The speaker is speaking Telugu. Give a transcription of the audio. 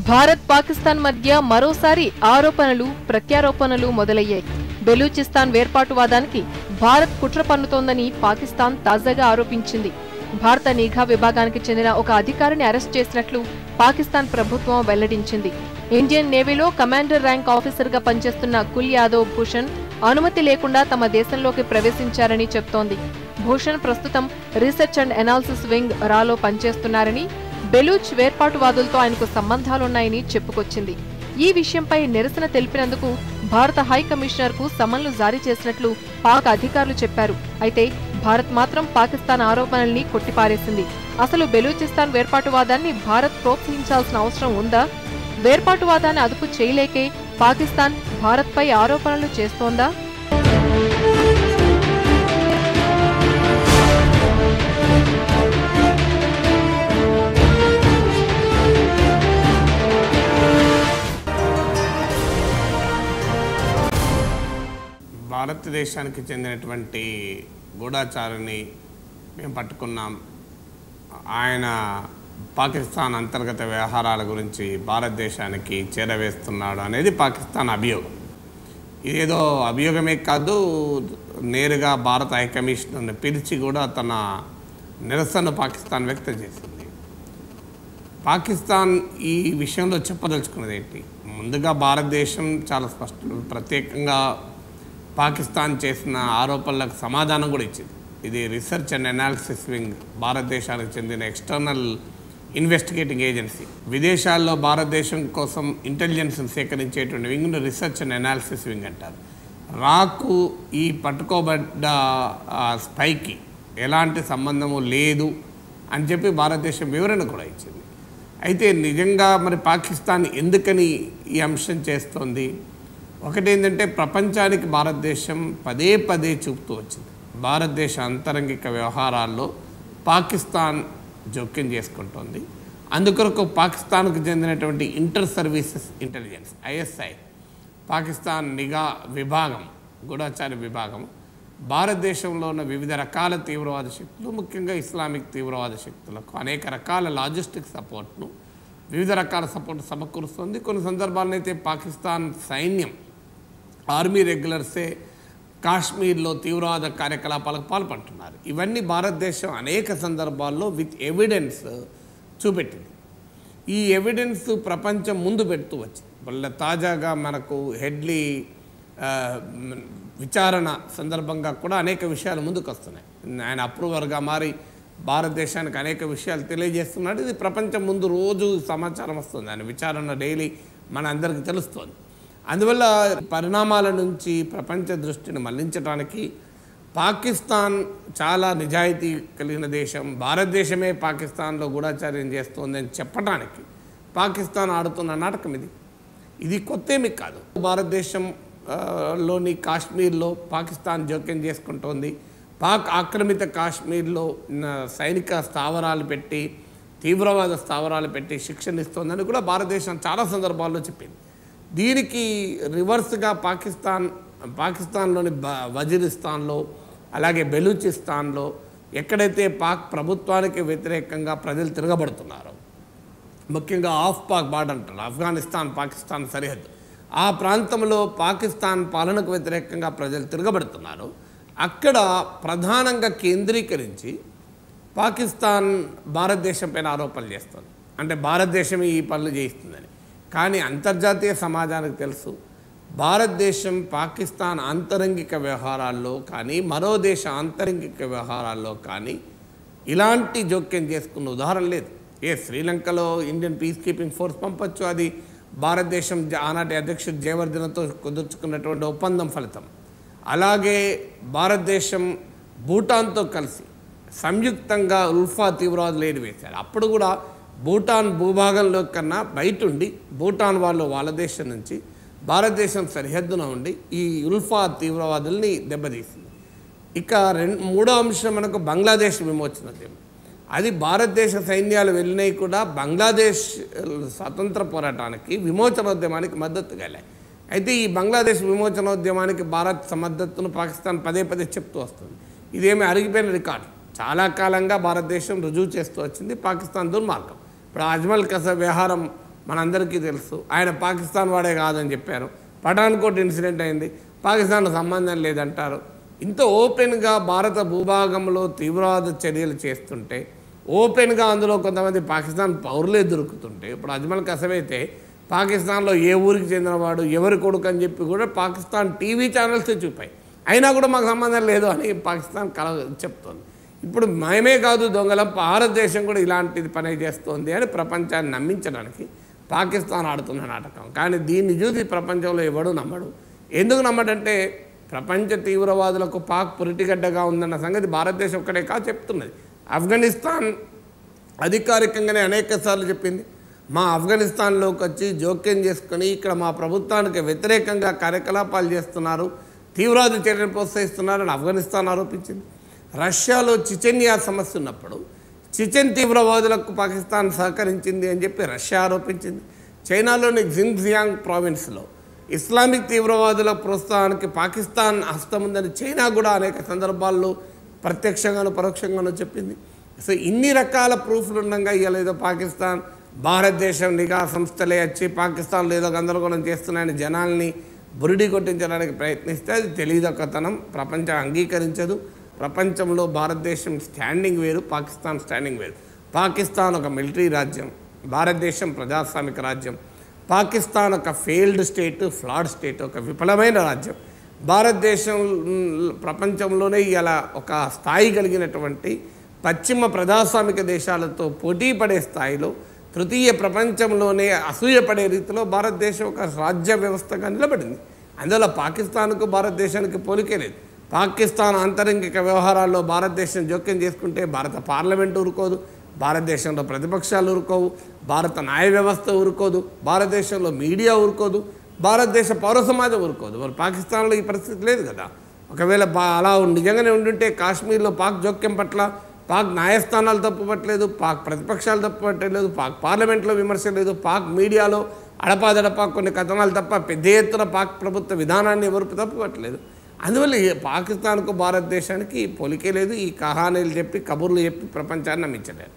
భారత్ పాకిస్తాన్ మధ్య మరోసారి ఆరోపణలు ప్రత్యారోపణలు మొదలయ్యాయి. బెలూచిస్తాన్ వేర్పాటువాదానికి భారత్ కుట్ర పన్నుతోందని పాకిస్తాన్ తాజాగా ఆరోపించింది. భారత నిఘా విభాగానికి చెందిన ఒక అధికారిని అరెస్ట్ చేసినట్లు పాకిస్తాన్ ప్రభుత్వం వెల్లడించింది. ఇండియన్ నేవీలో కమాండర్ ర్యాంక్ ఆఫీసర్గా పనిచేస్తున్న కుల్ యాదవ్ భూషణ్ అనుమతి లేకుండా తమ దేశంలోకి ప్రవేశించారని చెప్తోంది. భూషణ్ ప్రస్తుతం రీసెర్చ్ అండ్ ఎనాలిసిస్ వింగ్ రాలో పనిచేస్తున్నారని, బెలూచ్ వేర్పాటువాదులతో ఆయనకు సంబంధాలున్నాయని చెప్పుకొచ్చింది. ఈ విషయంపై నిరసన తెలిపినందుకు భారత హై కమిషనర్కు సమన్లు జారీ చేసినట్లు పాక్ అధికారులు చెప్పారు. అయితే భారత్ మాత్రం పాకిస్తాన్ ఆరోపణల్ని కొట్టిపారేసింది. అసలు బెలూచిస్తాన్ వేర్పాటువాదాన్ని భారత్ ప్రోత్సహించాల్సిన అవసరం ఉందా? వేర్పాటువాదాన్ని అదుపు చేయలేకే పాకిస్తాన్ భారత్పై ఆరోపణలు చేస్తోందా? భారతదేశానికి చెందినటువంటి గూఢాచారిని మేము పట్టుకున్నాం. ఆయన పాకిస్తాన్ అంతర్గత వ్యవహారాల గురించి భారతదేశానికి చేరవేస్తున్నాడు అనేది పాకిస్తాన్ అభియోగం. ఇదేదో అభియోగమే కాదు, నేరుగా భారత హై కమిషనర్ని పిలిచి కూడా తన నిరసన పాకిస్తాన్ వ్యక్తం చేసింది. పాకిస్తాన్ ఈ విషయంలో చెప్పదలుచుకున్నది ఏంటి? ముందుగా భారతదేశం చాలా ప్రత్యేకంగా పాకిస్తాన్ చేసిన ఆరోపణలకు సమాధానం కూడా ఇచ్చింది. ఇది రీసెర్చ్ అండ్ ఎనాలిసిస్ వింగ్, భారతదేశానికి చెందిన ఎక్స్టర్నల్ ఇన్వెస్టిగేటింగ్ ఏజెన్సీ. విదేశాల్లో భారతదేశం కోసం ఇంటెలిజెన్స్ని సేకరించేటువంటి వింగ్ను రీసెర్చ్ అండ్ ఎనాలిసిస్ వింగ్ అంటారు. రాకు ఈ పట్టుకోబడ్డ స్పైకి ఎలాంటి సంబంధము లేదు అని చెప్పి భారతదేశం వివరణ కూడా ఇచ్చింది. అయితే నిజంగా మరి పాకిస్తాన్ ఎందుకని ఈ అంశం చేస్తోంది? ఒకటేంటంటే ప్రపంచానికి భారతదేశం పదే పదే చూపుతూ వచ్చింది, భారతదేశ అంతరంగిక వ్యవహారాల్లో పాకిస్తాన్ జోక్యం చేసుకుంటోంది. అందుకొరకు పాకిస్తాన్కు చెందినటువంటి inter services intelligence ISI, Pakistan నిఘా విభాగం, గూఢాచార విభాగం భారతదేశంలో ఉన్న వివిధ రకాల తీవ్రవాద శక్తులు, ముఖ్యంగా ఇస్లామిక్ తీవ్రవాద శక్తులకు అనేక రకాల లాజిస్టిక్ సపోర్ట్ను, వివిధ రకాల సపోర్ట్ సమకూరుస్తుంది. కొన్ని సందర్భాల్లో అయితే పాకిస్తాన్ సైన్యం, ఆర్మీ రెగ్యులర్సే కాశ్మీర్లో తీవ్రవాద కార్యకలాపాలకు పాల్పడుతున్నారు. ఇవన్నీ భారతదేశం అనేక సందర్భాల్లో విత్ ఎవిడెన్స్ చూపెట్టింది. ఈ ఎవిడెన్స్ ప్రపంచం ముందు పెడుతూ వచ్చింది. వాళ్ళ తాజాగా మనకు హెడ్లీ విచారణ సందర్భంగా కూడా అనేక విషయాలు ముందుకు వస్తున్నాయి. ఆయన అప్రూవర్గా మారి భారతదేశానికి అనేక విషయాలు తెలియజేస్తున్నాడు. ఇది ప్రపంచం ముందు రోజు సమాచారం వస్తుంది, ఆయన విచారణ డైలీ మన అందరికీ తెలుస్తుంది. అందువల్ల పరిణామాల నుంచి ప్రపంచ దృష్టిని మళ్లించడానికి పాకిస్తాన్ చాలా నిజాయితీ కలిగిన దేశం, భారతదేశమే పాకిస్తాన్లో గూఢాచార్యం చేస్తోందని చెప్పడానికి పాకిస్తాన్ ఆడుతున్న నాటకం ఇది. ఇది కొత్తేమీ కాదు. భారతదేశం లోని కాశ్మీర్లో పాకిస్తాన్ జోక్యం చేసుకుంటోంది. పాక్ ఆక్రమిత కాశ్మీర్లో సైనిక స్థావరాలు పెట్టి, తీవ్రవాద స్థావరాలు పెట్టి శిక్షణ ఇస్తోందని కూడా భారతదేశం చాలా సందర్భాల్లో చెప్పింది. దీనికి రివర్స్గా పాకిస్తాన్లోని వజీరిస్తాన్లో, అలాగే బెలూచిస్తాన్లో ఎక్కడైతే పాక్ ప్రభుత్వానికి వ్యతిరేకంగా ప్రజలు తిరగబడుతున్నారో, ముఖ్యంగా ఆఫ్ పాక్ బార్డర్ అంటారు, ఆఫ్ఘనిస్తాన్ పాకిస్తాన్ సరిహద్దు, ఆ ప్రాంతంలో పాకిస్తాన్ పాలనకు వ్యతిరేకంగా ప్రజలు తిరగబడుతున్నారు. అక్కడ ప్రధానంగా కేంద్రీకరించి పాకిస్తాన్ భారతదేశం పైన ఆరోపణలు చేస్తుంది. అంటే భారతదేశం ఈ పనులు చేయిస్తుందని. కానీ అంతర్జాతీయ సమాజానికి తెలుసు, భారతదేశం పాకిస్తాన్ ఆంతరంగిక వ్యవహారాల్లో కానీ, మరో దేశ ఆంతరంగిక వ్యవహారాల్లో కానీ ఇలాంటి జోక్యం చేసుకున్న ఉదాహరణ లేదు. శ్రీలంకలో ఇండియన్ పీస్ కీపింగ్ ఫోర్స్ పంపొచ్చు, అది భారతదేశం ఆనాటి అధ్యక్షుడు జయవర్ధనతో కుదుర్చుకున్నటువంటి ఒప్పందం ఫలితం. అలాగే భారతదేశం భూటాన్తో కలిసి సంయుక్తంగా ఉల్ఫా తీవ్రవాదులు ఏడివేశారు. అప్పుడు కూడా భూటాన్ భూభాగంలో కన్నా బయట ఉండి, భూటాన్ వాళ్ళు వాళ్ళ దేశం నుంచి భారతదేశం సరిహద్దున ఉండి ఈ ఉల్ఫా తీవ్రవాదుల్ని దెబ్బతీసింది. ఇక మూడో అంశం మనకు బంగ్లాదేశ్ విమోచనోద్యమం. అది భారతదేశ సైన్యాలు వెళ్ళినాయి కూడా బంగ్లాదేశ్ స్వతంత్ర పోరాటానికి, విమోచనోద్యమానికి మద్దతుగా వెళ్ళాయి. అయితే ఈ బంగ్లాదేశ్ విమోచనోద్యమానికి భారత్ మద్దతును పాకిస్తాన్ పదే పదే చెప్తూ వస్తుంది. ఇదేమి అరిగిపోయిన రికార్డు. చాలా కాలంగా భారతదేశం రుజువు చేస్తూ వచ్చింది పాకిస్తాన్ దుర్మార్గం. ఇప్పుడు అజ్మల్ కసబ్ వ్యవహారం మనందరికీ తెలుసు. ఆయన పాకిస్తాన్ వాడే కాదని చెప్పారు. పఠాన్కోట్ ఇన్సిడెంట్ అయింది, పాకిస్తాన్తో సంబంధం లేదంటారు. ఇంత ఓపెన్గా భారత భూభాగంలో తీవ్రవాద చర్యలు చేస్తుంటే, ఓపెన్గా అందులో కొంతమంది పాకిస్తాన్ పౌరులే దొరుకుతుంటే, ఇప్పుడు అజ్మల్ కసబ్ అయితే పాకిస్తాన్లో ఏ ఊరికి చెందినవాడు, ఎవరి కొడుకు అని చెప్పి కూడా పాకిస్తాన్ టీవీ ఛానల్స్ చూపాయి. అయినా కూడా మాకు సంబంధం లేదు అని పాకిస్తాన్ చెప్తోంది. ఇప్పుడు మేమే కాదు దొంగలం, భారతదేశం కూడా ఇలాంటిది పని చేస్తోంది అని ప్రపంచాన్ని నమ్మించడానికి పాకిస్తాన్ ఆడుతున్న నాటకం. కానీ దీన్ని చూసి ప్రపంచంలో ఎవడు నమ్మడు. ఎందుకు నమ్మడంటే ప్రపంచ తీవ్రవాదులకు పాక్ పురిటిగడ్డగా ఉందన్న సంగతి భారతదేశం ఒక్కడే కాదు చెప్తున్నది. ఆఫ్ఘనిస్తాన్ అధికారికంగానే అనేక సార్లు చెప్పింది, మా ఆఫ్ఘనిస్తాన్లోకి వచ్చి జోక్యం చేసుకొని ఇక్కడ మా ప్రభుత్వానికి వ్యతిరేకంగా కార్యకలాపాలు చేస్తున్నారు, తీవ్రవాద చర్యలు ప్రోత్సహిస్తున్నారని ఆఫ్ఘనిస్తాన్ ఆరోపించింది. రష్యాలో చిచెన్యా సమస్య ఉన్నప్పుడు చిచెన్ తీవ్రవాదులకు పాకిస్తాన్ సహకరించింది అని చెప్పి రష్యా ఆరోపించింది. చైనాలోని జిన్జియాంగ్ ప్రావిన్స్లో ఇస్లామిక్ తీవ్రవాదుల ప్రోత్సాహానికి పాకిస్తాన్ హస్తం ఉందని చైనా కూడా అనేక సందర్భాల్లో ప్రత్యక్షంగాను పరోక్షంగాను చెప్పింది. సో ఇన్ని రకాల ప్రూఫ్లు ఉండగా ఇవాళ ఏదో పాకిస్తాన్ భారతదేశం నిఘా సంస్థలే వచ్చి పాకిస్తాన్లో ఏదో గందరగోళం చేస్తున్నాయని జనాల్ని బురిడి కొట్టించడానికి ప్రయత్నిస్తే అది తెలియదొక్కతనం. ప్రపంచం అంగీకరించదు. ప్రపంచంలో భారతదేశం స్టాండింగ్ వేరు, పాకిస్తాన్ స్టాండింగ్ వేరు. పాకిస్తాన్ ఒక మిలిటరీ రాజ్యం, భారతదేశం ప్రజాస్వామిక రాజ్యం. పాకిస్తాన్ ఒక ఫెయిల్డ్ స్టేట్, ఫ్లాడ్ స్టేట్, ఒక విఫలమైన రాజ్యం. భారతదేశం ప్రపంచంలోనే ఇలా ఒక స్థాయి కలిగినటువంటి పశ్చిమ ప్రజాస్వామిక దేశాలతో పోటీ పడే స్థాయిలో, తృతీయ ప్రపంచంలోనే అసూయపడే రీతిలో భారతదేశం ఒక రాజ్య వ్యవస్థగా నిలబడింది. అందువల్ల పాకిస్తాన్కు భారతదేశానికి పోలికే లేదు. పాకిస్తాన్ ఆంతరంగిక వ్యవహారాల్లో భారతదేశం జోక్యం చేసుకుంటే భారత పార్లమెంటు ఊరుకోదు, భారతదేశంలో ప్రతిపక్షాలు ఊరుకోవు, భారత న్యాయ వ్యవస్థ ఊరుకోదు, భారతదేశంలో మీడియా ఊరుకోదు, భారతదేశ పౌర సమాజం ఊరుకోదు. మరి పాకిస్తాన్లో ఈ పరిస్థితి లేదు కదా. ఒకవేళ అలా నిజంగానే ఉండుంటే కాశ్మీర్లో పాక్ జోక్యం పట్ల పాక్ న్యాయస్థానాలు తప్పుపట్టలేదు, పాక్ ప్రతిపక్షాలు తప్పుపట్టలేదు, పాక్ పార్లమెంట్లో విమర్శ లేదు, పాక్ మీడియాలో అడపాదడపా కొన్ని కథనాలు తప్ప పెద్ద ఎత్తున పాక్ ప్రభుత్వ విధానాన్ని ఎవరు తప్పుపట్టలేదు. అందువల్ల పాకిస్తాన్కు భారతదేశానికి పోలికే లేదు. ఈ కహానీలు చెప్పి కబుర్లు చెప్పి ప్రపంచాన్ని నమ్మించలేదు.